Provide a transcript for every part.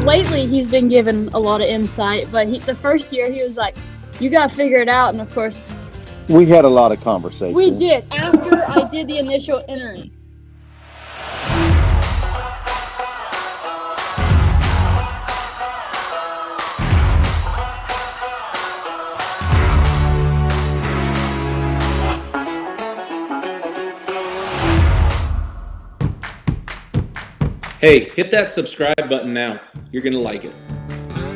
lately he's been given a lot of insight, but the first year he was like, you got to figure it out. And of course, We had a lot of conversation. we did after I did the initial entering. Hey, hit that subscribe button now. You're going to like it.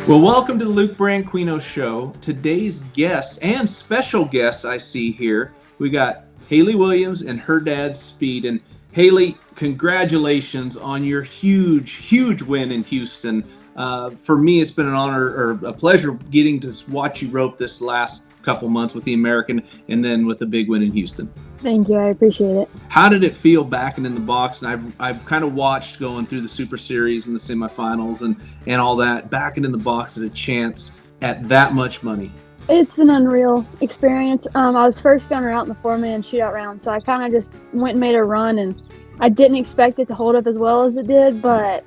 Well, welcome to the Luke Branquinho Show. Today's guest and special guest I see here, we got Hali Williams and her dad, Speed. And Hali, congratulations on your huge win in Houston. For me, it's been an honor or a pleasure getting to watch you rope this last couple months with the American and then with the big win in Houston. Thank you. I appreciate it. How did it feel backing in the box? And I've kind of watched going through the Super Series and the semifinals and all that, backing in the box at a chance at that much money. It's an unreal experience. I was first gunner out in the 4-man shootout round, so I kind of just went and made a run, and I didn't expect it to hold up as well as it did, but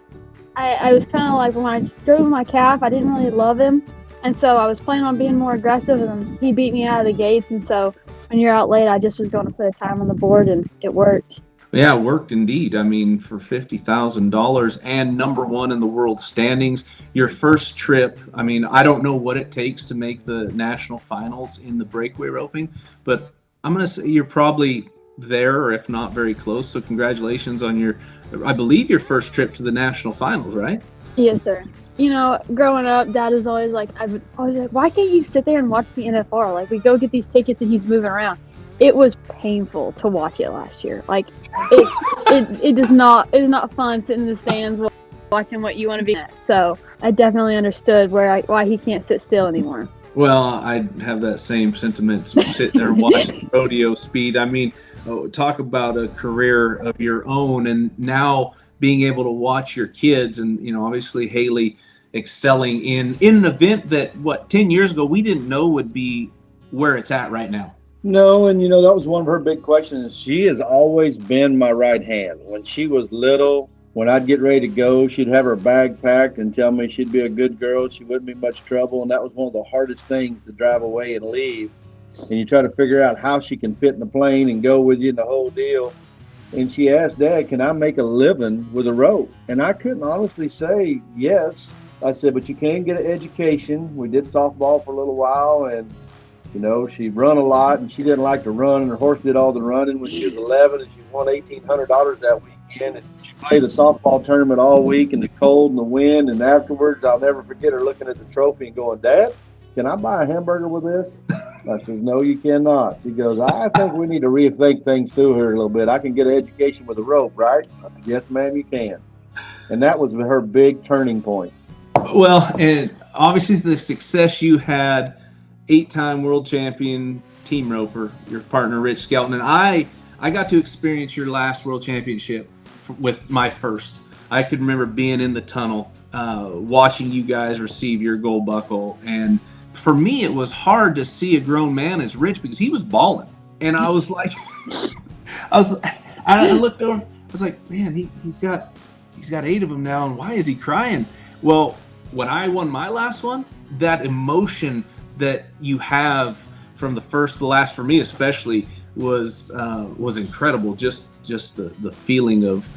I was kind of like, when I drove my calf, I didn't really love him, and so I was planning on being more aggressive, and he beat me out of the gates, and so when you're out late, I just was going to put a time on the board, and it worked. Yeah, it worked indeed. I mean, for $50,000 and number one in the world standings, your first trip, I mean, I don't know what it takes to make the national finals in the breakaway roping, but I'm going to say you're probably there, or if not very close. So congratulations on I believe your first trip to the national finals, right? Yes, sir. You know, growing up, Dad was always like, I was like, why can't you sit there and watch the NFR? Like, we go get these tickets and he's moving around. It was painful to watch it last year. Like, it is not fun sitting in the stands watching what you want to be at. So I definitely understood why he can't sit still anymore. Well, I have that same sentiment sitting there watching Rodeo, Speed. I mean, talk about a career of your own, and now being able to watch your kids, and obviously Hali excelling in an event that 10 years ago we didn't know would be where it's at right now. No, and that was one of her big questions. She has always been my right hand. When she was little, when I'd get ready to go, she'd have her bag packed and tell me she'd be a good girl, she wouldn't be much trouble, and that was one of the hardest things to drive away and leave. And you try to figure out how she can fit in the plane and go with you in the whole deal. And she asked, Dad, can I make a living with a rope? And I couldn't honestly say yes. I said, but you can get an education. We did softball for a little while, and she run a lot, and she didn't like to run, and her horse did all the running when she was 11, and she won $1,800 that weekend, and she played a softball tournament all week in the cold and the wind, and afterwards I'll never forget her looking at the trophy and going, Dad, can I buy a hamburger with this? I says, no, you cannot. She goes, I think we need to rethink things through here a little bit. I can get an education with a rope, right? I said, yes, ma'am, you can. And that was her big turning point. Well, and obviously the success you had, 8-time world champion team roper, your partner Rich Skelton, and I got to experience your last world championship with my first. I could remember being in the tunnel, watching you guys receive your gold buckle, and for me it was hard to see a grown man as Rich because he was balling, and I was like, I looked over, I was like, man, he's got 8 of them now, and why is he crying? Well, when I won my last one, that emotion that you have from the first to the last, for me especially, was incredible. Just the feeling of,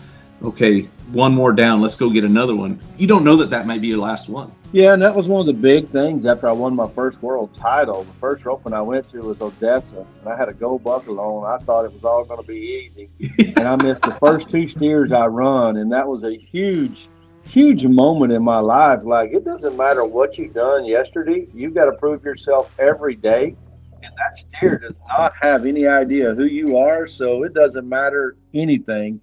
okay, one more down, let's go get another one. You don't know that might be your last one. Yeah, and that was one of the big things after I won my first world title. The first roping I went to was Odessa, and I had a gold buckle on. I thought it was all going to be easy, and I missed the first 2 steers I run, and that was a huge moment in my life. Like, it doesn't matter what you've done yesterday, you've got to prove yourself every day, and that steer does not have any idea who you are, so it doesn't matter anything.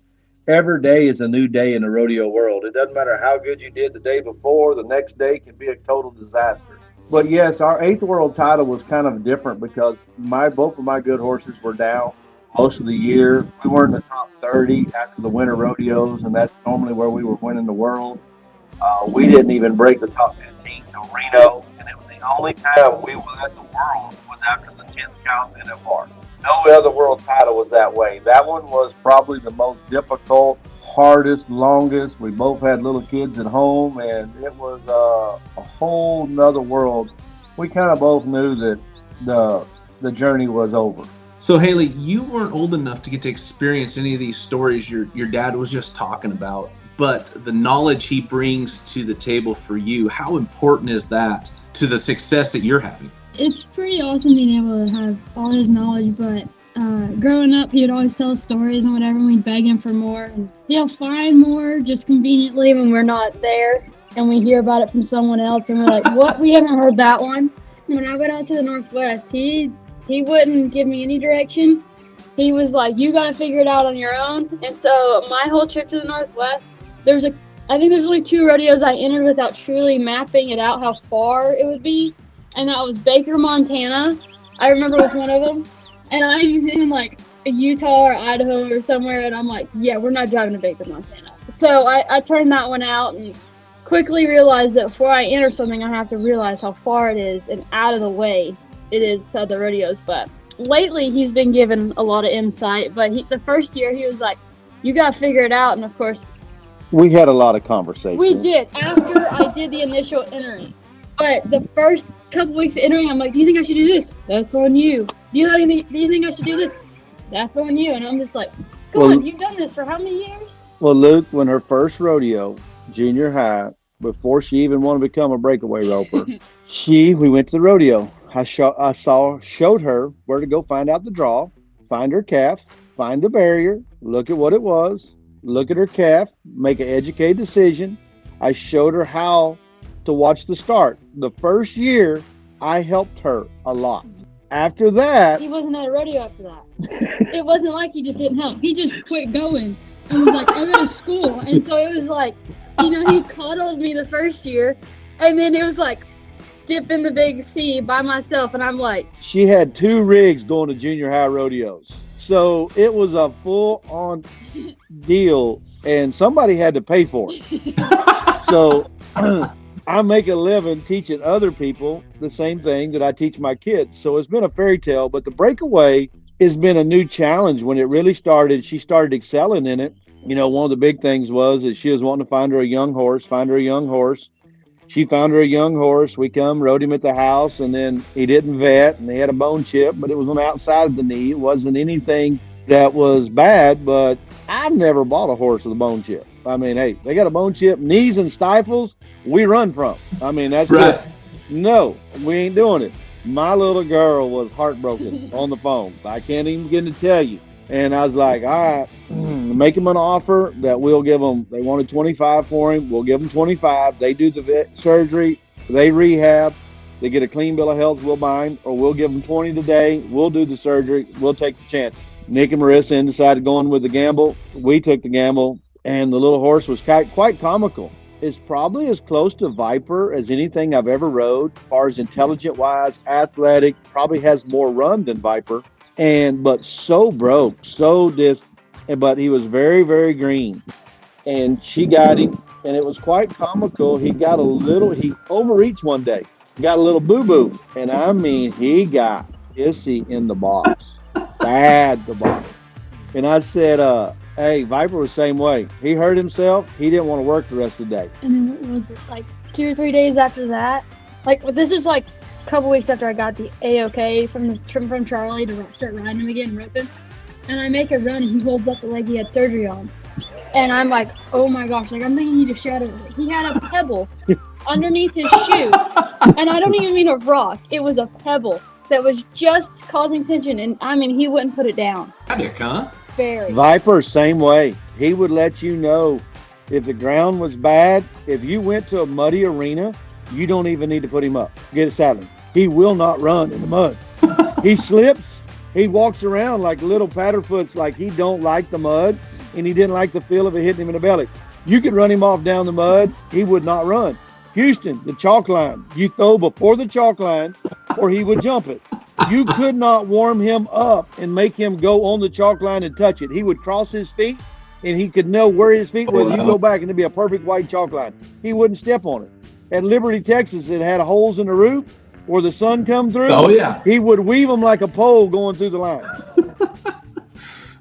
Every day is a new day in the rodeo world. It doesn't matter how good you did the day before, the next day can be a total disaster. But yes, our 8th world title was kind of different because both of my good horses were down most of the year. We weren't in the top 30 after the winter rodeos, and that's normally where we were winning the world. We didn't even break the top 15 till Reno, and it was the only time we won the world was after the 10th count NFR. No other world title was that way. That one was probably the most difficult hardest, longest. We both had little kids at home, and it was a whole nother world. We kind of both knew that the journey was over. So Haley, you weren't old enough to get to experience any of these stories your dad was just talking about, but the knowledge he brings to the table for you, how important is that to the success that you're having? It's pretty awesome being able to have all his knowledge, but growing up, he would always tell us stories and whatever, and we'd beg him for more. And he'll find more just conveniently when we're not there, and we hear about it from someone else, and we're like, what? We haven't heard that one. When I went out to the Northwest, he wouldn't give me any direction. He was like, you got to figure it out on your own. And so my whole trip to the Northwest, I think there's only 2 rodeos I entered without truly mapping it out how far it would be. And that was Baker, Montana. I remember it was one of them. And I'm in like Utah or Idaho or somewhere. And I'm like, yeah, we're not driving to Baker, Montana. So I turned that one out and quickly realized that before I enter something, I have to realize how far it is and out of the way it is to other rodeos. But lately he's been given a lot of insight. But the first year he was like, you got to figure it out. And of course, we had a lot of conversations. We did after I did the initial entering. But the first couple weeks of entering, I'm like, do you think I should do this? That's on you. Do you think I should do this? That's on you. And I'm just like, come on, you've done this for how many years? Well, Luke, when her first rodeo, junior high, before she even wanted to become a breakaway roper, we went to the rodeo. I showed her where to go find out the draw, find her calf, find the barrier, look at what it was, look at her calf, make an educated decision. I showed her how to watch the start. The first year, I helped her a lot. After that... He wasn't at a rodeo after that. It wasn't like he just didn't help. He just quit going and was like, I go to school. And so it was like, he coddled me the first year, and then it was like, dip in the big sea by myself, and I'm like... She had 2 rigs going to junior high rodeos. So it was a full-on deal, and somebody had to pay for it. So I make a living teaching other people the same thing that I teach my kids. So it's been a fairy tale, but the breakaway has been a new challenge. When it really started, she started excelling in it. One of the big things was that she was wanting to find her a young horse. She found her a young horse. We rode him at the house, and then he didn't vet, and he had a bone chip, but it was on the outside of the knee. It wasn't anything that was bad, but I've never bought a horse with a bone chip. I mean, hey, they got a bone chip, knees and stifles, we run from. I mean, that's right. No, we ain't doing it. My little girl was heartbroken on the phone. I can't even begin to tell you. And I was like, all right, make them an offer that we'll give them. They wanted 25 for him. We'll give them 25. They do the vet surgery. They rehab. They get a clean bill of health. We'll buy him. Or we'll give them 20 today. We'll do the surgery. We'll take the chance. Nick and Marissa decided going with the gamble. We took the gamble. And the little horse was quite comical. It's probably as close to Viper as anything I've ever rode. As far as intelligent-wise, athletic, probably has more run than Viper. But so broke, but he was very, very green. And she got him, and it was quite comical. He overreached one day, got a little boo-boo. And I mean, he got pissy in the box, bad the box. And I said, hey, Viper was the same way. He hurt himself. He didn't want to work the rest of the day. And then what was it, like 2 or 3 days after that? This was like a couple weeks after I got the A-OK from Charlie to start riding him again and ripping. And I make a run, and he holds up the leg he had surgery on. And I'm like, oh my gosh, I'm thinking he just shattered it. He had a pebble underneath his shoe. And I don't even mean a rock. It was a pebble that was just causing tension. And I mean, he wouldn't put it down. Tragic, huh? Very. Viper, same way. He would let you know if the ground was bad. If you went to a muddy arena, you don't even need to put him up. Get it saddling. He will not run in the mud. He slips. He walks around like little patterfoots, like he don't like the mud, and he didn't like the feel of it hitting him in the belly. You could run him off down the mud. He would not run. Houston, the chalk line. You throw before the chalk line, or he would jump it. You could not warm him up and make him go on the chalk line and touch it. He would cross his feet, and he could know where his feet were. You go back, and it'd be a perfect white chalk line. He wouldn't step on it. At Liberty, Texas, it had holes in the roof where the sun come through. Oh, yeah. He would weave them like a pole going through the line.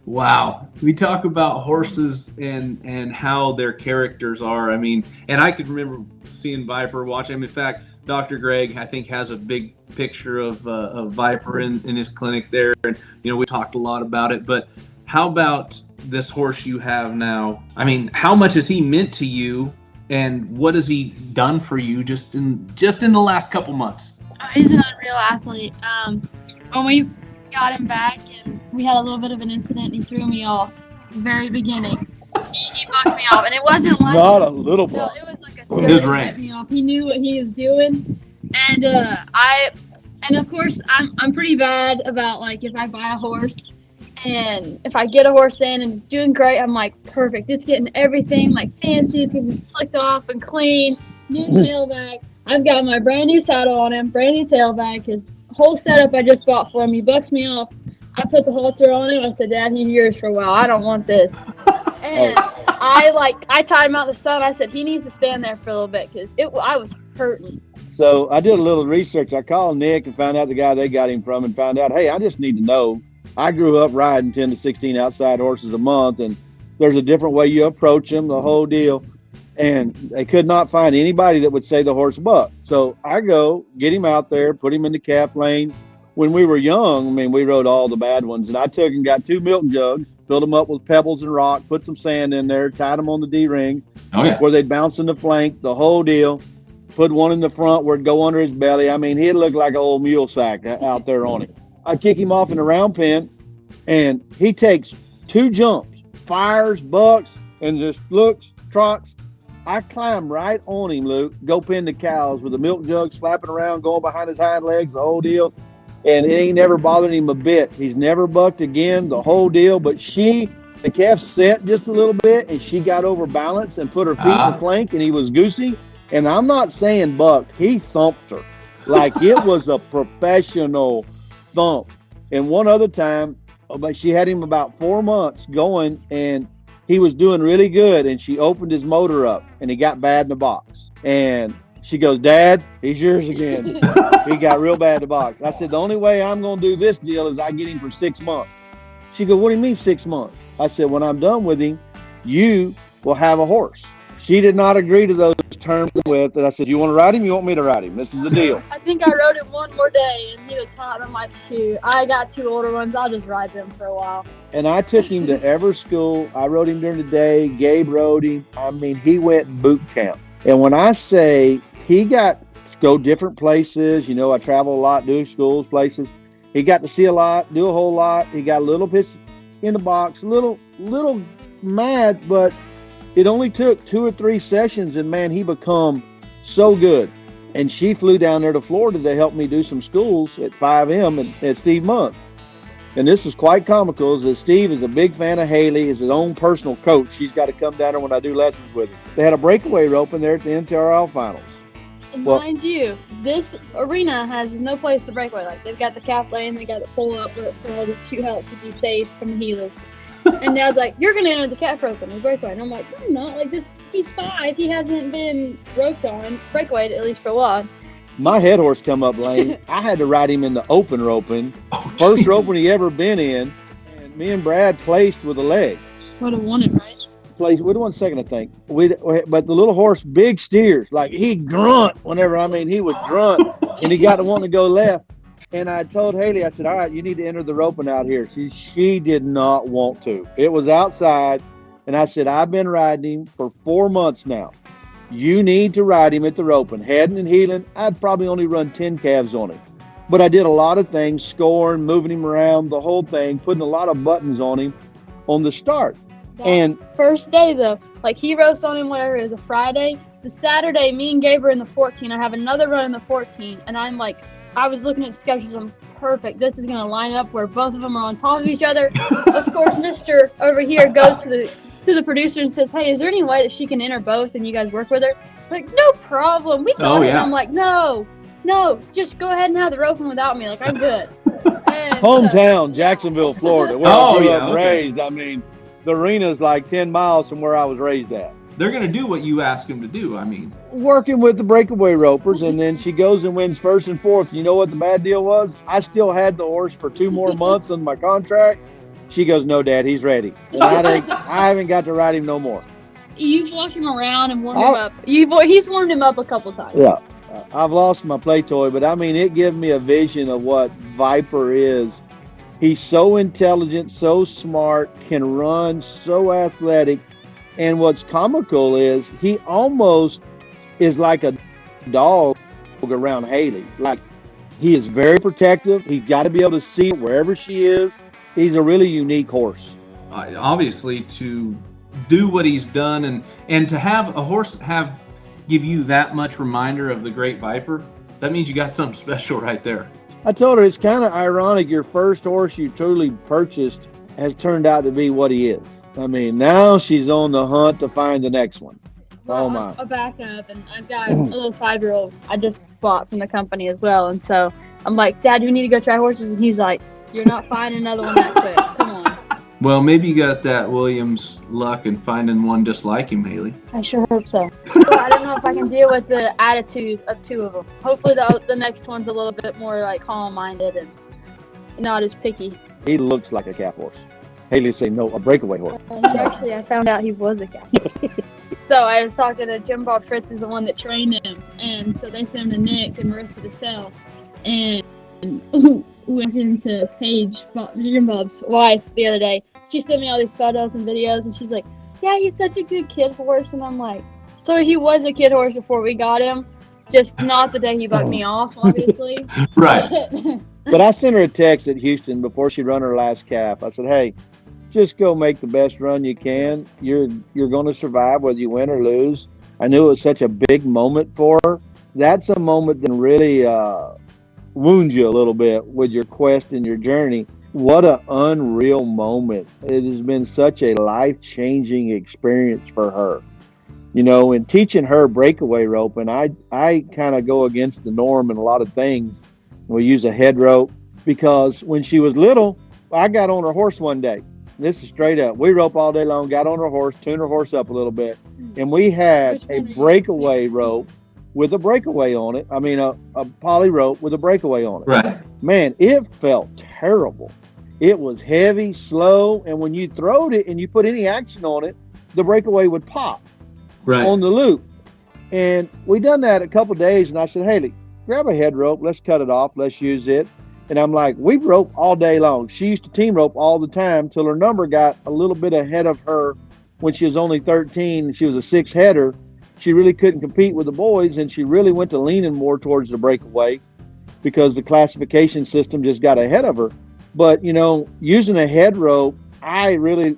Wow. We talk about horses and how their characters are. I mean, and I could remember seeing Viper watching him. In fact, Dr. Greg, I think, has a big picture of Viper in his clinic there. And, we talked a lot about it. But how about this horse you have now? I mean, how much has he meant to you? And what has he done for you just in the last couple months? He's an unreal athlete. When we got him back and we had a little bit of an incident, he threw me off the very beginning. He bucked me off, and it wasn't like not a little bit. No, it was like a It was rank. me off. He knew what he was doing, and of course I'm pretty bad about like if I buy a horse. And if I get a horse in and it's doing great, I'm like, perfect. It's getting everything like fancy. It's going to be slicked off and clean. New tailback. I've got my brand new saddle on him, brand new tailback. His whole setup I just bought for him. He bucks me off. I put the halter on him. I said, Dad, he's yours for a while. I don't want this. And I tied him out in the sun. I said, he needs to stand there for a little bit because I was hurting. So I did a little research. I called Nick and found out the guy they got him from and found out, hey, I just need to know. I grew up riding 10 to 16 outside horses a month, and there's a different way you approach them, the whole deal. And they could not find anybody that would say the horse buck. So I go get him out there, put him in the calf lane. When we were young, I mean, we rode all the bad ones, and I took and got 2 milk jugs, filled them up with pebbles and rock, put some sand in there, tied them on the D-rings where they'd bounce in the flank, the whole deal. Put one in the front where it'd go under his belly. I mean, he'd look like an old mule sack out there on him. I kick him off in the round pen, and he takes 2 jumps, fires, bucks, and just looks, trots. I climb right on him, Luke, go pin the cows with the milk jug slapping around, going behind his hind legs, the whole deal. And it ain't never bothered him a bit. He's never bucked again, the whole deal. But the calf set just a little bit, and she got over balance and put her feet in the flank, and he was goosey. And I'm not saying bucked. He thumped her like it was a professional thump. And one other time, but she had him about 4 months going, and he was doing really good, and she opened his motor up, and he got bad in the box. And she goes, Dad, he's yours again. He got real bad in the box. I said, the only way I'm going to do this deal is I get him for 6 months. She goes, what do you mean 6 months? I said, when I'm done with him, you will have a horse. She did not agree to those terms with it. I said, you want to ride him? You want me to ride him? This is the deal. I think I rode him one more day, and he was hot. I'm like, shoot, I got 2 older ones. I'll just ride them for a while. And I took him to every school. I rode him during the day. Gabe rode him. I mean, he went boot camp. And when I say he got to go different places, I travel a lot, do schools, places. He got to see a lot, do a whole lot. He got a little bit in the box, little mad, but it only took 2 or 3 sessions, and man, he become so good. And she flew down there to Florida to help me do some schools at 5M at Steve Monk. And this is quite comical, is that Steve is a big fan of Haley, is his own personal coach. She's got to come down there when I do lessons with him. They had a breakaway rope in there at the NTRL finals. And mind you, this arena has no place to breakaway. Like, they've got the calf lane, they got the pull up for all the shoot help to be safe from the heelers. And Dad's like, you're going to enter the calf rope in the breakaway. And I'm like, no, I'm not. Like, he's 5. He hasn't been roped on, breakaway at least for a while. My head horse come up lane. I had to ride him in the open roping. First roping he ever been in. And me and Brad placed with a leg. Would have won it, right? Placed with 1 second, I think. But the little horse, big steers. Like, he grunt whenever, he would grunt. And he got to want to go left. And I told Haley, I said, all right, you need to enter the roping out here. She did not want to. It was outside. And I said, I've been riding him for 4 months now. You need to ride him at the roping. Heading and heeling, I'd probably only run 10 calves on him. But I did a lot of things, scoring, moving him around, the whole thing, putting a lot of buttons on him on the start. And first day, though, like he roasts on him, whatever it was, a Friday. The Saturday, me and Gabe were in the 14. I have another run in the 14. And I'm like, I was looking at the schedules. I'm perfect. This is going to line up where both of them are on top of each other. Of course, Mr. over here goes to the producer and says, hey, is there any way that she can enter both and you guys work with her? Like, no problem. We got it. And I'm like, no, just go ahead and have the roping without me. Like, I'm good. And hometown, Jacksonville, Florida, where I grew up and raised. The arena's like 10 miles from where I was raised at. They're going to do what you ask them to do, Working with the breakaway ropers, and then she goes and wins first and fourth. You know what the bad deal was? I still had the horse for 2 more months on my contract, She goes, "No, Dad, he's ready." And I haven't got to ride him no more. You've walked him around and warmed him up. He's warmed him up a couple times. Yeah. I've lost my play toy, but I mean, it gives me a vision of what Viper is. He's so intelligent, so smart, can run, so athletic. And what's comical is he almost is like a dog around Haley. Like, he is very protective. He's got to be able to see wherever she is. He's a really unique horse. Obviously, to do what he's done and to have a horse give you that much reminder of the great Viper, that means you got something special right there. I told her it's kind of ironic. Your first horse you truly purchased has turned out to be what he is. I mean, now she's on the hunt to find the next one. Well, oh my! I'll back up, and I've got a little 5-year-old I just bought from the company as well, and so I'm like, "Dad, do we need to go try horses?" And he's like, "You're not finding another one that quick. Come on." Well, maybe you got that Williams luck in finding one just like him, Haley. I sure hope so. I don't know if I can deal with the attitude of 2 of them. Hopefully the next one's a little bit more like calm-minded and not as picky. He looks like a calf horse. Haley say no, a breakaway horse. Actually, I found out he was a calf horse. So I was talking to Jim Bob Fritz, is the one that trained him, and so they sent him to Nick and Marissa to sell, and went into Paige, Jim Bob's wife, the other day. She sent me all these photos and videos, and she's like, "Yeah, he's such a good kid horse," and I'm like, "So he was a kid horse before we got him, just not the day he bucked me off, obviously." Right. But I sent her a text at Houston before she run her last calf. I said, "Hey, just go make the best run you can. You're going to survive whether you win or lose." I knew it was such a big moment for her. That's a moment that really wounds you a little bit with your quest and your journey. What an unreal moment. It has been such a life-changing experience for her. You know, in teaching her breakaway rope, and I kind of go against the norm in a lot of things. We use a head rope because when she was little, I got on her horse one day. This is straight up. We rope all day long, got on her horse, tuned her horse up a little bit, and we had a breakaway rope with a breakaway on it. I mean, a poly rope with a breakaway on it. Right. Man, it felt terrible. It was heavy, slow, and when you throwed it and you put any action on it, the breakaway would pop on the loop. And we done that a couple days, and I said, "Haley, grab a head rope. Let's cut it off. Let's use it." And I'm like, we rope all day long. She used to team rope all the time till her number got a little bit ahead of her when she was only 13. She was a 6-header. She really couldn't compete with the boys, and she really went to leaning more towards the breakaway because the classification system just got ahead of her. But, you know, using a head rope, I really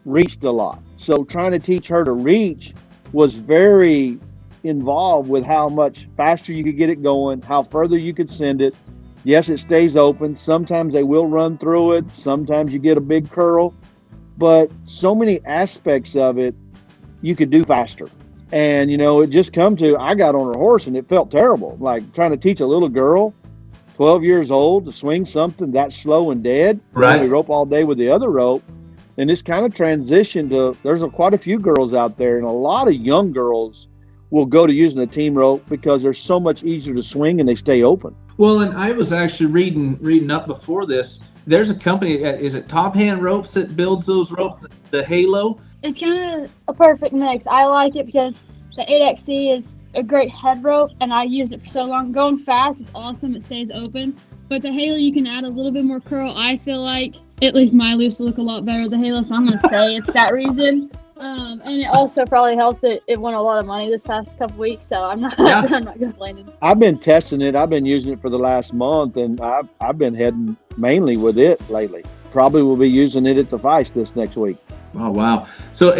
reached a lot. So trying to teach her to reach was very involved with how much faster you could get it going, how further you could send it. Yes, it stays open. Sometimes they will run through it. Sometimes you get a big curl. But so many aspects of it you could do faster. And, you know, it just come to, I got on her horse and it felt terrible. Like trying to teach a little girl, 12 years old, to swing something that slow and dead. Right. We rope all day with the other rope. And this kind of transition to, there's quite a few girls out there, and a lot of young girls will go to using a team rope because they're so much easier to swing and they stay open. Well, and I was actually reading up before this. There's a company, is it Top Hand Ropes, that builds those ropes, the Halo? It's kind of a perfect mix. I like it because the 8XC is a great head rope, and I used it for so long. Going fast, it's awesome. It stays open. But the Halo, you can add a little bit more curl. I feel like it leaves my loops to look a lot better with the Halo, so I'm going to say it's that reason. And it also probably helps that it won a lot of money this past couple weeks, so I'm not complaining. I've been testing it. I've been using it for the last month, and I've been heading mainly with it lately. Probably will be using it at the Feist this next week. Oh, wow. So,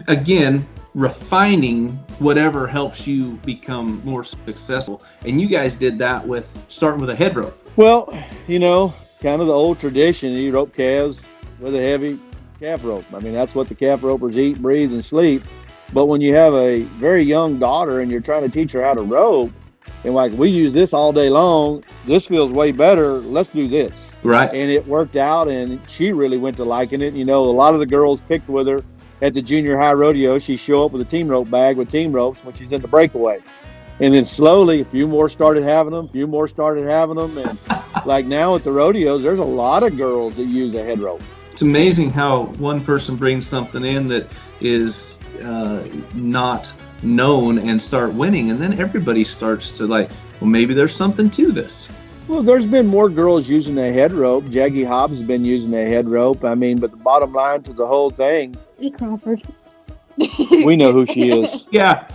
again, refining whatever helps you become more successful. And you guys did that with starting with a head rope. Well, you know, kind of the old tradition. You rope calves with a heavy calf rope. I mean, that's what the calf ropers eat, breathe, and sleep. But when you have a very young daughter and you're trying to teach her how to rope, and like, we use this all day long, this feels way better, let's do this. Right. And it worked out, and she really went to liking it. You know, a lot of the girls picked with her at the junior high rodeo. She show up with a team rope bag with team ropes when she's in the breakaway. And then slowly, a few more started having them, And like now at the rodeos, there's a lot of girls that use a head rope. It's amazing how one person brings something in that is not known and start winning, and then everybody starts to like, well, maybe there's something to this. Well, there's been more girls using a head rope. Jackie Hobbs has been using a head rope. I mean, but the bottom line to the whole thing, Crawford. we know who she is. Yeah,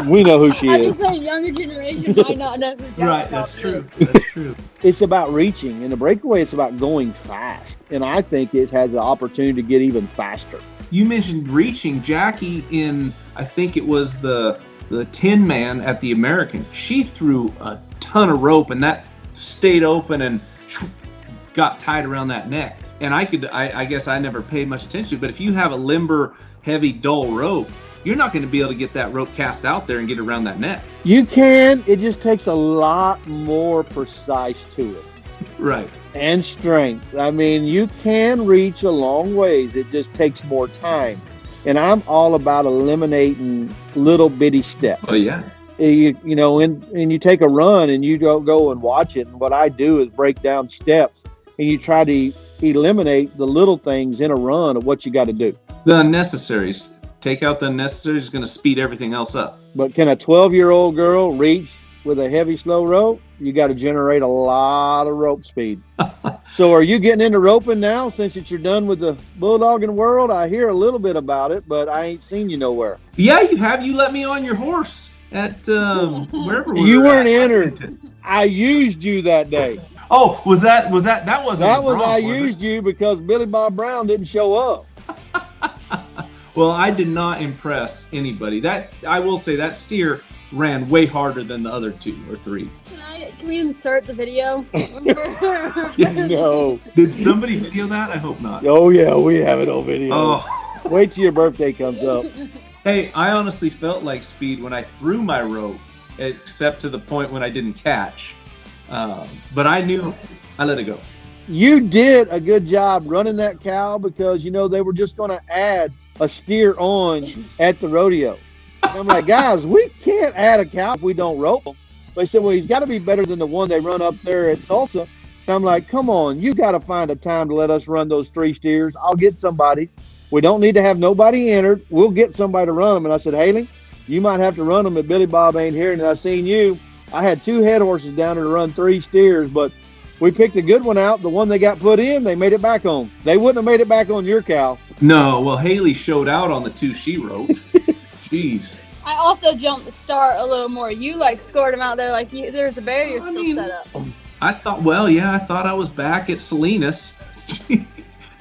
We know who she I'm is. just saying, younger generation might not know who Jackie right, that's Crawford true. is. That's true. It's about reaching. In the breakaway, it's about going fast. And I think it has the opportunity to get even faster. You mentioned reaching. Jackie in, I think it was the Tin Man at the American. She threw a ton of rope, and that stayed open and got tied around that neck. And I guess I never paid much attention to it, but if you have a limber, heavy, dull rope, you're not going to be able to get that rope cast out there and get around that neck. You can. It just takes a lot more precise to it. Right. And strength. I mean, you can reach a long ways. It just takes more time. And I'm all about eliminating little bitty steps. Oh, yeah. You know, and you take a run and you go and watch it. And what I do is break down steps, and you try to eliminate the little things in a run of what you got to do. The unnecessaries. Take out the unnecessaries, is going to speed everything else up. But can a 12-year-old girl reach with a heavy, slow rope? You got to generate a lot of rope speed. So are you getting into roping now since you're done with the bulldogging world? I hear a little bit about it, but I ain't seen you nowhere. Yeah, you have. You let me on your horse at wherever we You were weren't at, entered. Lexington. I used you that day. Oh, that wasn't That the was bronc, I was used it? you because Billy Bob Brown didn't show up. Well, I did not impress anybody. That I will say that steer ran way harder than the other 2 or 3. Can we insert the video? No. Did somebody video that? I hope not. Oh, yeah, we have it on video. Oh, Wait till your birthday comes up. hey, I honestly felt like speed when I threw my rope, except to the point when I didn't catch. But I knew I let it go. You did a good job running that cow because, you know, they were just going to add a steer on at the rodeo. And I'm like, guys, we can't add a cow if we don't rope him. They said, well, he's got to be better than the one they run up there at Tulsa. And I'm like, come on, you got to find a time to let us run those 3 steers. I'll get somebody. We don't need to have nobody entered. We'll get somebody to run them. And I said, Haley, you might have to run them if Billy Bob ain't here. And I seen you. I had 2 head horses down there to run 3 steers, but we picked a good one out. The one they got put in, they made it back on. They wouldn't have made it back on your cow. No, well, Haley showed out on the 2 she roped. Jeez. I also jumped the start a little more. You scored him out there there's a barrier still set up. I thought I was back at Salinas.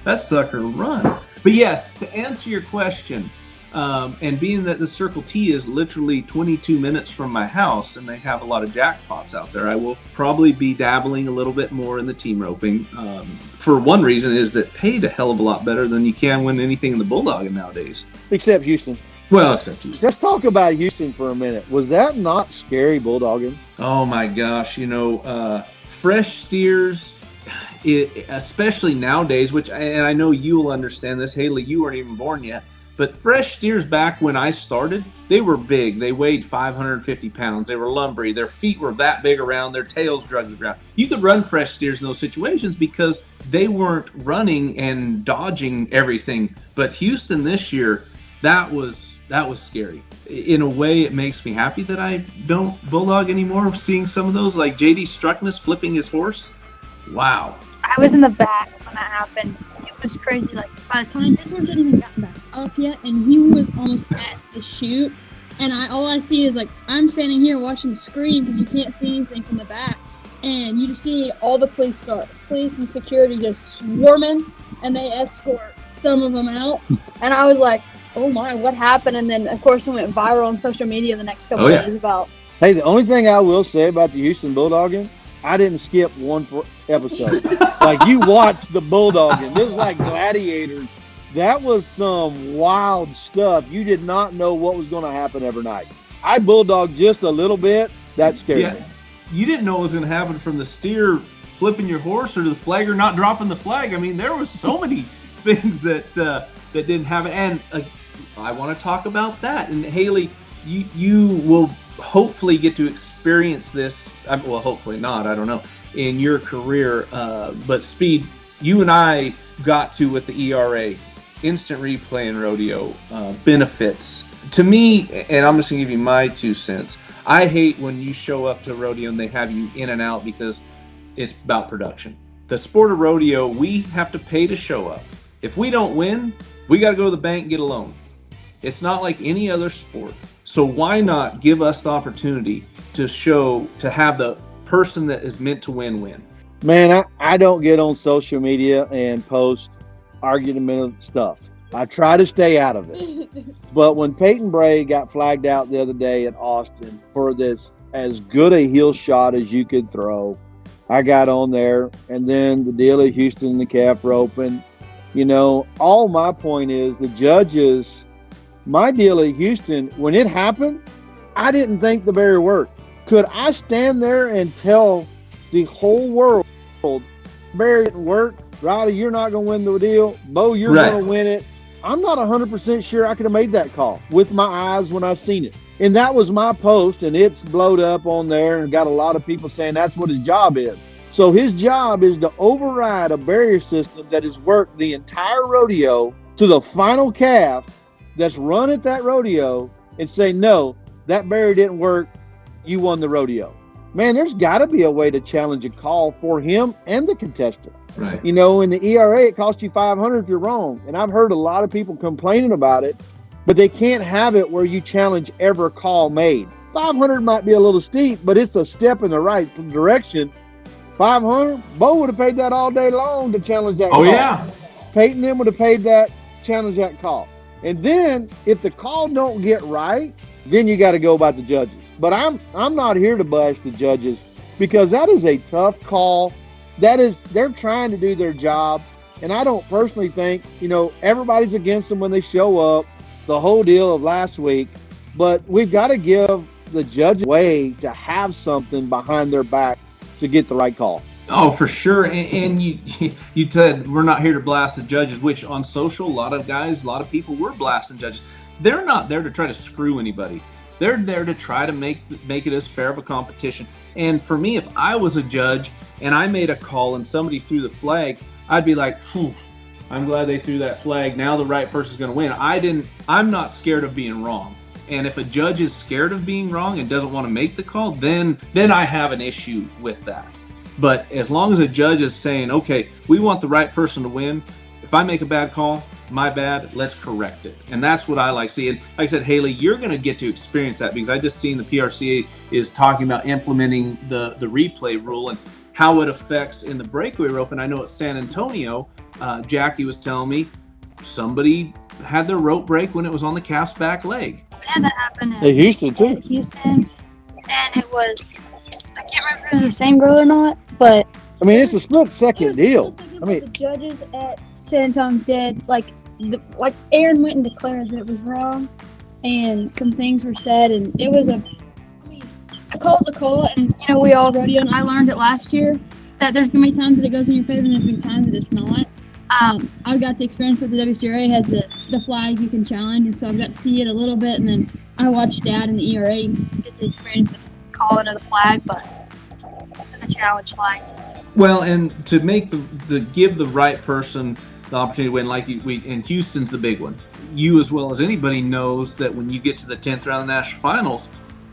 That sucker run. But yes, to answer your question, and being that the Circle T is literally 22 minutes from my house and they have a lot of jackpots out there, I will probably be dabbling a little bit more in the team roping. For one reason is that paid a hell of a lot better than you can win anything in the bulldogging nowadays. Except Houston. Well, except Houston. Let's talk about Houston for a minute. Was that not scary bulldogging? Oh my gosh, fresh steers, especially nowadays, and I know you will understand this, Haley, you weren't even born yet, but fresh steers back when I started, they were big. They weighed 550 pounds. They were lumbery. Their feet were that big around. Their tails drug the ground. You could run fresh steers in those situations because they weren't running and dodging everything. But Houston this year, that was scary. In a way, it makes me happy that I don't bulldog anymore. Seeing some of those, like JD Struckness flipping his horse. Wow. I was in the back when that happened. It was crazy. By the time this one hadn't even gotten back up yet, and he was almost at the chute, and all I see is I'm standing here watching the screen because you can't see anything from the back, and you just see all the police and security just swarming, and they escort some of them out, and I was like, oh my, what happened? And then of course it went viral on social media the next couple days about. Hey, the only thing I will say about the Houston bulldogging, I didn't skip one episode. You watched the bulldogging. This is like Gladiators. That was some wild stuff. You did not know what was going to happen every night. I bulldogged just a little bit. That scared me. You didn't know what was going to happen from the steer flipping your horse or the flagger not dropping the flag. I mean, there was so many things that didn't happen. And I want to talk about that. And Haley, you will hopefully get to experience this. Well, hopefully not. I don't know. In your career, but speed, you and I got to with the ERA, instant replay in rodeo, benefits. To me, and I'm just going to give you my 2 cents, I hate when you show up to rodeo and they have you in and out because it's about production. The sport of rodeo, we have to pay to show up. If we don't win, we got to go to the bank and get a loan. It's not like any other sport. So why not give us the opportunity to have the person that is meant to win? Man, I don't get on social media and post argumentative stuff. I try to stay out of it. But when Peyton Bray got flagged out the other day at Austin for this as good a heel shot as you could throw, I got on there. And then the deal at Houston, the calf roping. All my point is the judges, my deal at Houston, when it happened, I didn't think the barrier worked. Could I stand there and tell the whole world, barrier didn't work, Riley, you're not going to win the deal, Bo, you're going to win it? I'm not 100% sure I could have made that call with my eyes when I seen it. And that was my post, and it's blowed up on there and got a lot of people saying that's what his job is. So his job is to override a barrier system that has worked the entire rodeo to the final calf that's run at that rodeo and say, no, that barrier didn't work, you won the rodeo. Man, there's got to be a way to challenge a call for him and the contestant. Right. In the ERA, it costs you $500 if you're wrong. And I've heard a lot of people complaining about it, but they can't have it where you challenge every call made. $500 might be a little steep, but it's a step in the right direction. $500, Bo would have paid that all day long to challenge that call. Oh, yeah. Peyton then would have paid that, challenge that call. And then if the call don't get right, then you got to go by the judges. But I'm not here to bash the judges because that is a tough call. They're trying to do their job. And I don't personally think, everybody's against them when they show up, the whole deal of last week. But we've got to give the judges a way to have something behind their back to get the right call. Oh, for sure. And you said we're not here to blast the judges, which on social, a lot of people were blasting judges. They're not there to try to screw anybody. They're there to try to make it as fair of a competition. And for me, if I was a judge and I made a call and somebody threw the flag, I'd be like, I'm glad they threw that flag. Now the right person's going to win. I'm not scared of being wrong. And if a judge is scared of being wrong and doesn't want to make the call, then I have an issue with that. But as long as a judge is saying, okay, we want the right person to win. If I make a bad call, my bad, let's correct it. And that's what I like seeing. Like I said, Haley, you're going to get to experience that because I just seen the PRCA is talking about implementing the replay rule and how it affects in the breakaway rope. And I know at San Antonio, Jackie was telling me somebody had their rope break when it was on the calf's back leg. And that happened in Houston, too. Houston. And it was, I can't remember if it was the same girl or not, but I mean, it's a split-second deal. The judges at San Antonio did, like Aaron went and declared that it was wrong, and some things were said, and it was a call's a call, and, we all rodeo, and I learned it last year, that there's going to be times that it goes in your favor, and there's going to be times that it's not. I got the experience that the WCRA has the flag you can challenge, and so I've got to see it a little bit, and then I watched Dad in the ERA get the experience of calling of the flag, but the challenge flag. Well, and to give the right person the opportunity to win, like and Houston's the big one. You as well as anybody knows that when you get to the 10th round of the national finals,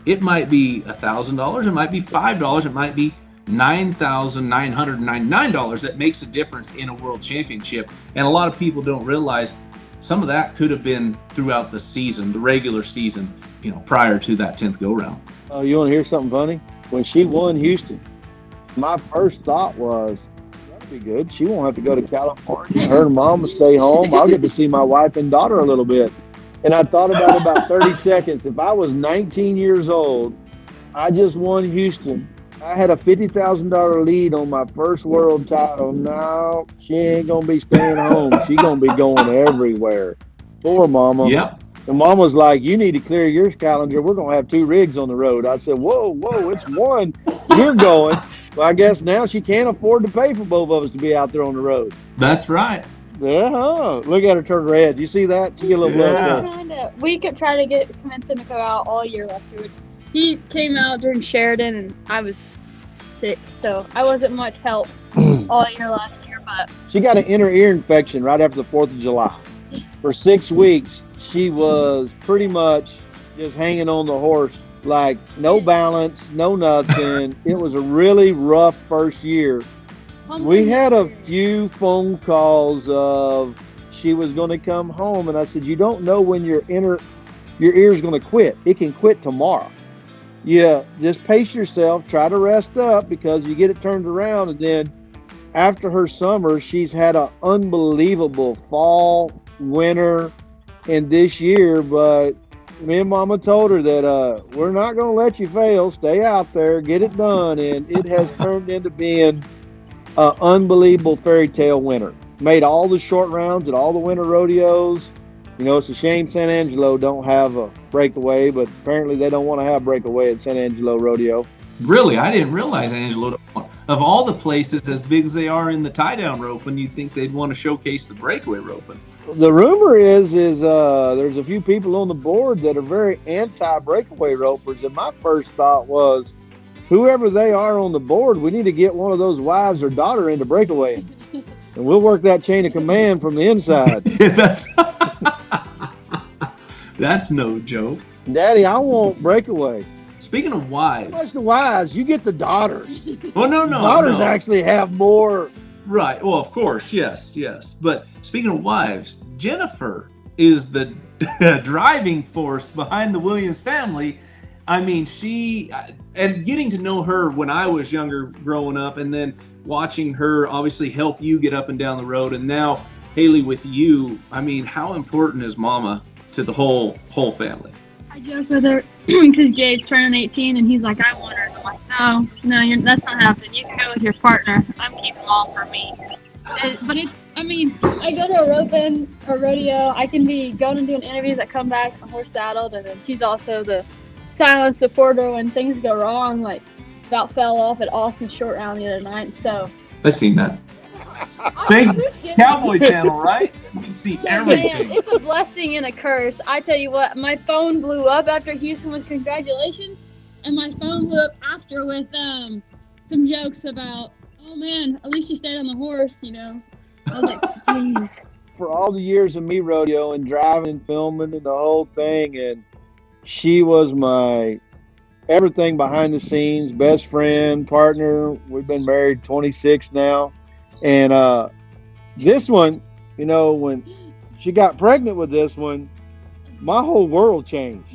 it might be $1,000, it might be $5, it might be $9,999 that makes a difference in a world championship. And a lot of people don't realize some of that could have been throughout the season, the regular season, prior to that 10th go round. Oh, you want to hear something funny? When she won Houston, my first thought was, that'd be good. She won't have to go to California. Her mom will stay home. I'll get to see my wife and daughter a little bit. And I thought about it about 30 seconds. If I was 19 years old, I just won Houston. I had a $50,000 lead on my first world title. No, she ain't going to be staying home. She's going to be going everywhere. Poor mama. Yep. And Mom was like, you need to clear your calendar. We're going to have 2 rigs on the road. I said, whoa, it's one. You're going. Well, I guess now she can't afford to pay for both of us to be out there on the road. That's right. Yeah. Look at her turn her head. You see that? She get a little blood. We kept trying to convince him to go out all year last year. He came out during Sheridan, and I was sick, so I wasn't much help all year last year. but she got an inner ear infection right after the 4th of July. For 6 weeks, she was pretty much just hanging on the horse, like no balance, no nothing. It was a really rough first year. We had a few phone calls of she was going to come home, and I said, you don't know when your ear's going to quit. It can quit tomorrow. Yeah, just pace yourself, try to rest up because you get it turned around. And then after her summer, she's had an unbelievable fall, winter, and this year. But me and Mama told her that we're not going to let you fail. Stay out there, get it done. And it has turned into being an unbelievable fairy tale winter. Made all the short rounds at all the winter rodeos. You know, it's a shame San Angelo don't have a breakaway, but apparently they don't want to have breakaway at San Angelo Rodeo. Really? I didn't realize Angelo, of all the places as big as they are in the tie-down roping, you'd think they'd want to showcase the breakaway roping. The rumor is there's a few people on the board that are very anti-breakaway ropers, and my first thought was, whoever they are on the board, we need to get one of those wives or daughter into breakaway, and we'll work that chain of command from the inside. That's no joke. Daddy, I want breakaway. Speaking of wives. What's the wives? You get the daughters. Well, no. Daughters actually have more. Right. Well, of course. Yes. But speaking of wives, Jennifer is the driving force behind the Williams family. I mean, and getting to know her when I was younger growing up, and then watching her obviously help you get up and down the road. And now Hali with you. I mean, how important is Mama to the whole family? I joke with her because Gabe's turning 18 and he's like, I want her. And I'm like, no, that's not happening. You can go with your partner. I'm keeping all for me. I go to a roping or rodeo. I can be going and doing interviews that come back horse saddled, and then she's also the silent supporter when things go wrong. Like, about fell off at Austin's short round the other night. So I seen that. Big Cowboy Channel, right? You can see everything. Man, it's a blessing and a curse. I tell you what, my phone blew up after Houston with congratulations, and my phone blew up after with some jokes about, oh man, at least you stayed on the horse, you know. I was like, jeez. For all the years of me rodeo and driving and filming and the whole thing, and she was my everything behind the scenes, best friend, partner. We've been married 26 now. And this one, you know, when she got pregnant with this one, my whole world changed.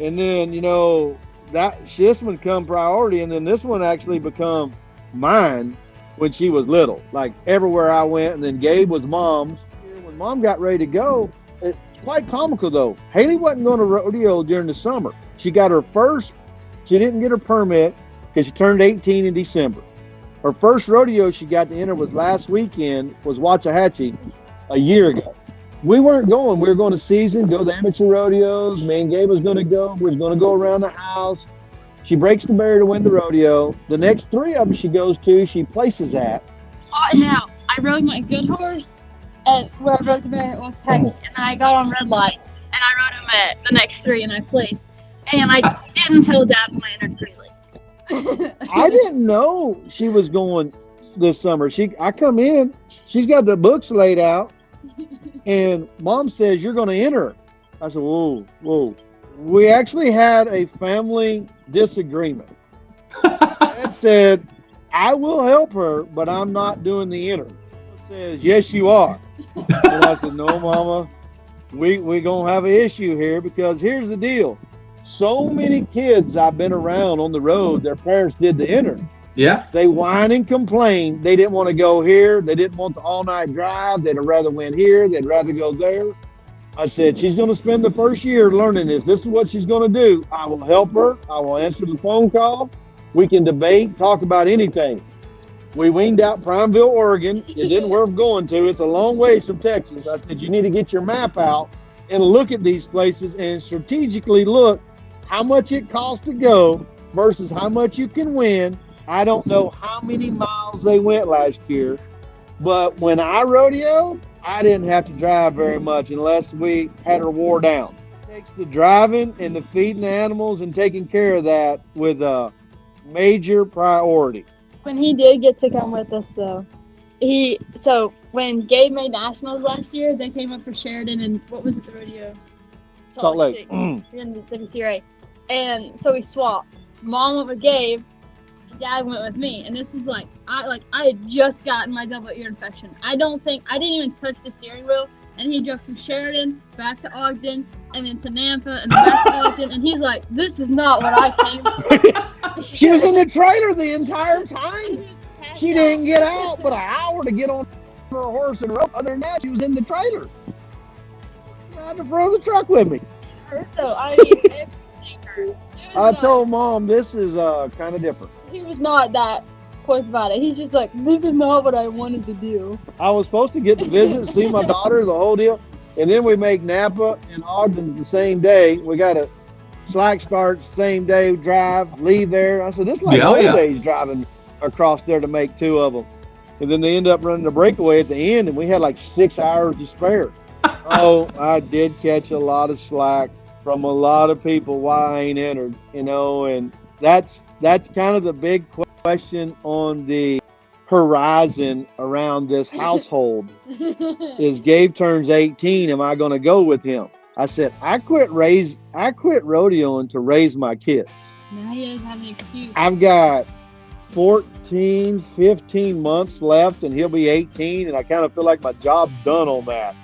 And then, you know, this one come priority, and then this one actually become mine when she was little. Like everywhere I went, and then Gabe was Mom's. When Mom got ready to go, it's quite comical though. Hali wasn't going to rodeo during the summer. She didn't get her permit because she turned 18 in December. Her first rodeo she got to enter was last weekend, was Waxahachie, a year ago. We weren't going. We were going to season, go to the amateur rodeos. Me and Gabe was going to go. We was going to go around the house. She breaks the barrier to win the rodeo. The next 3 of them she goes to, she places at. Now, I rode my good horse at where I rode the barrier at Waxahachie, and then I got on red light, and I rode him at the next 3, and I placed. And I didn't tell Dad when I entered Greeley. I didn't know she was going this summer. I come in, she's got the books laid out, and Mom says, you're going to enter. I said, whoa. We actually had a family disagreement. Dad said, I will help her, but I'm not doing the enter. She says, yes, you are. And I said, no, Mama, we going to have an issue here, because here's the deal. So many kids I've been around on the road, their parents did the enter. Yeah. They whine and complain. They didn't want to go here. They didn't want the all-night drive. They'd rather went here. They'd rather go there. I said, she's going to spend the first year learning this. This is what she's going to do. I will help her. I will answer the phone call. We can debate, talk about anything. We weaned out Primeville, Oregon. It didn't worth going to. It's a long ways from Texas. I said, you need to get your map out and look at these places and strategically look how much it costs to go versus how much you can win. I don't know how many miles they went last year, but when I rodeo, I didn't have to drive very much unless we had her wore down. It takes the driving and the feeding the animals and taking care of that with a major priority. When he did get to come with us, though, So when Gabe made nationals last year, they came up for Sheridan and what was it, the rodeo? Salt Lake. City, in the WCRA. And so we swapped. Mom went with Gabe, and Dad went with me. And this is I had just gotten my double ear infection. I didn't even touch the steering wheel. And he drove from Sheridan back to Ogden, and then to Nampa, and then back to Ogden. And he's like, "This is not what I came for." She was in the trailer the entire time. She didn't get out but an hour to get on her horse and rope. Other than that, she was in the trailer. Right in front of the truck with me. So I mean, everything hurt. I told Mom this is kind of different. He was not that close about it. He's just like, "This is not what I wanted to do." I was supposed to get to visit, see my daughter, the whole deal, and then we make Nampa and Ogden the same day. We got a slack start, same day drive, leave there. I said, this is like days driving across there to make two of them. And then they end up running the breakaway at the end, and we had like 6 hours to spare. Oh, I did catch a lot of slack from a lot of people why I ain't entered, and that's kind of the big question on the horizon around this household. Is Gabe turns 18, am I going to go with him? I said, I quit rodeoing to raise my kids. Now he doesn't have an excuse. I've got 14, 15 months left, and he'll be 18, and I kind of feel like my job's done on that.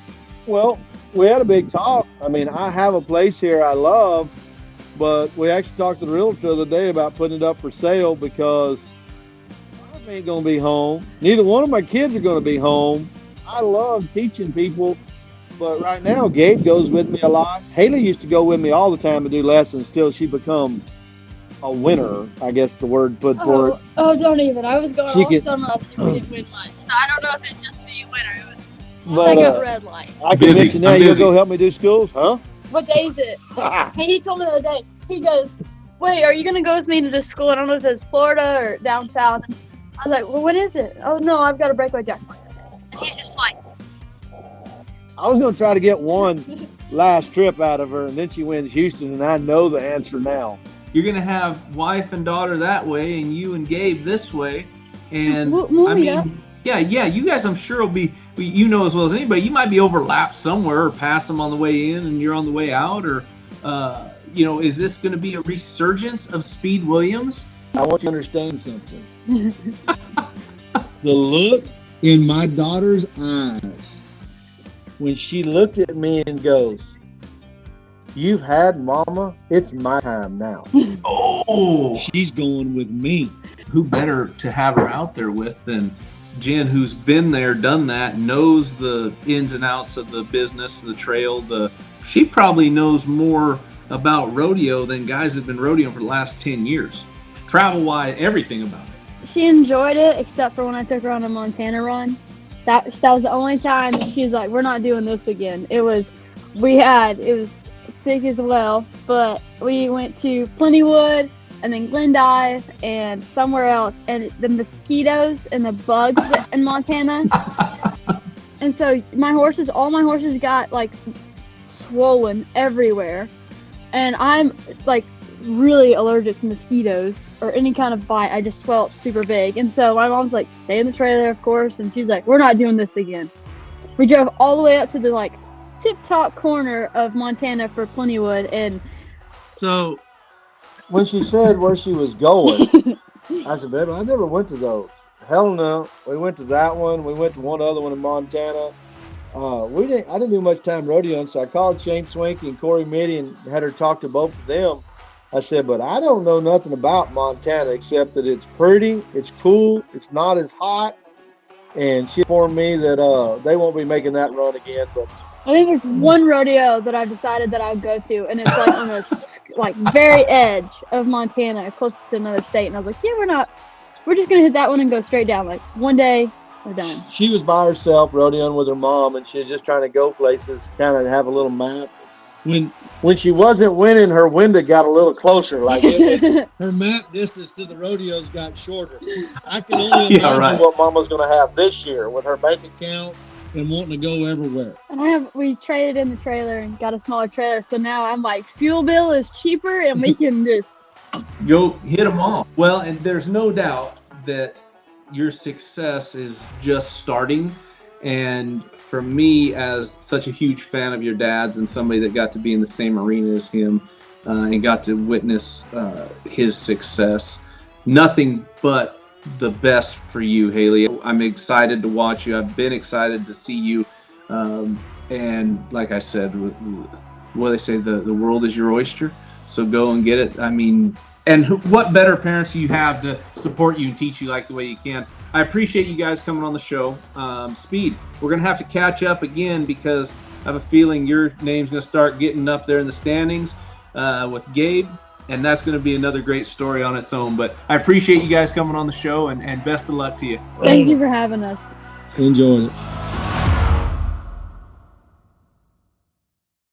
Well, we had a big talk. I mean, I have a place here I love, but we actually talked to the realtor the other day about putting it up for sale because I ain't going to be home. Neither one of my kids are going to be home. I love teaching people, but right now Gabe goes with me a lot. Haley used to go with me all the time to do lessons till she become a winner, I guess the word put for it. Oh, don't even. I was going all summer last year. We didn't win much, so I don't know if it'd just be a winner. It was. I got red light. I can mention now you'll go help me do schools, huh? What day is it? Hey, he told me the other day. He goes, "Wait, are you gonna go with me to this school? I don't know if it's Florida or down south." I was like, "Well, when is it?" "Oh no, I've got a breakaway jackpot." And he's just like, I was gonna try to get one last trip out of her, and then she wins Houston, and I know the answer now. You're gonna have wife and daughter that way, and you and Gabe this way, and I mean. Yeah, you guys I'm sure will be, as well as anybody, you might be overlapped somewhere or pass them on the way in and you're on the way out, or, is this going to be a resurgence of Speed Williams? I want you to understand something. The look in my daughter's eyes when she looked at me and goes, "You've had Mama, it's my time now." Oh! She's going with me. Who better to have her out there with than Jen, who's been there, done that, knows the ins and outs of the business, the trail. She probably knows more about rodeo than guys that have been rodeoing for the last 10 years. Travel-wise, everything about it. She enjoyed it, except for when I took her on a Montana run. That was the only time she was like, "We're not doing this again." It was sick as well, but we went to Plentywood, and then Glendive, and somewhere else, and the mosquitoes and the bugs in Montana. And so all my horses got like swollen everywhere, and I'm like really allergic to mosquitoes or any kind of bite. I just swell up super big, and so my mom's like, "Stay in the trailer, of course," and she's like, "We're not doing this again." We drove all the way up to the like tip-top corner of Montana for Plentywood, and so. When she said where she was going, I said, "Baby, I never went to those." Hell no. We went to that one. We went to one other one in Montana. I didn't do much time rodeoing, so I called Shane Swanky and Corey Mitty and had her talk to both of them. I said, "But I don't know nothing about Montana except that it's pretty, it's cool, it's not as hot." And she informed me that they won't be making that run again, but I think there's one rodeo that I've decided that I'll go to, and it's like on the very edge of Montana, closest to another state. And I was like, "Yeah, we're just gonna hit that one and go straight down. Like one day, we're done." She was by herself rodeoing with her mom, and she was just trying to go places, kind of have a little map. When she wasn't winning, her window got a little closer. Like her map distance to the rodeos got shorter. I can only imagine what Mama's going to have this year with her bank account and wanting to go everywhere. And we traded in the trailer and got a smaller trailer, so now I'm like, fuel bill is cheaper, and we can just go hit them all. Well, and there's no doubt that your success is just starting. And for me, as such a huge fan of your dad's and somebody that got to be in the same arena as him and got to witness his success, nothing but the best for you, Hali. I'm excited to watch you. I've been excited to see you. And like I said, what do they say? The world is your oyster. So go and get it. I mean, and what better parents do you have to support you and teach you like the way you can? I appreciate you guys coming on the show. Speed, we're going to have to catch up again because I have a feeling your name's going to start getting up there in the standings with Gabe, and that's going to be another great story on its own. But I appreciate you guys coming on the show, and best of luck to you. Thank you for having us. Enjoying it.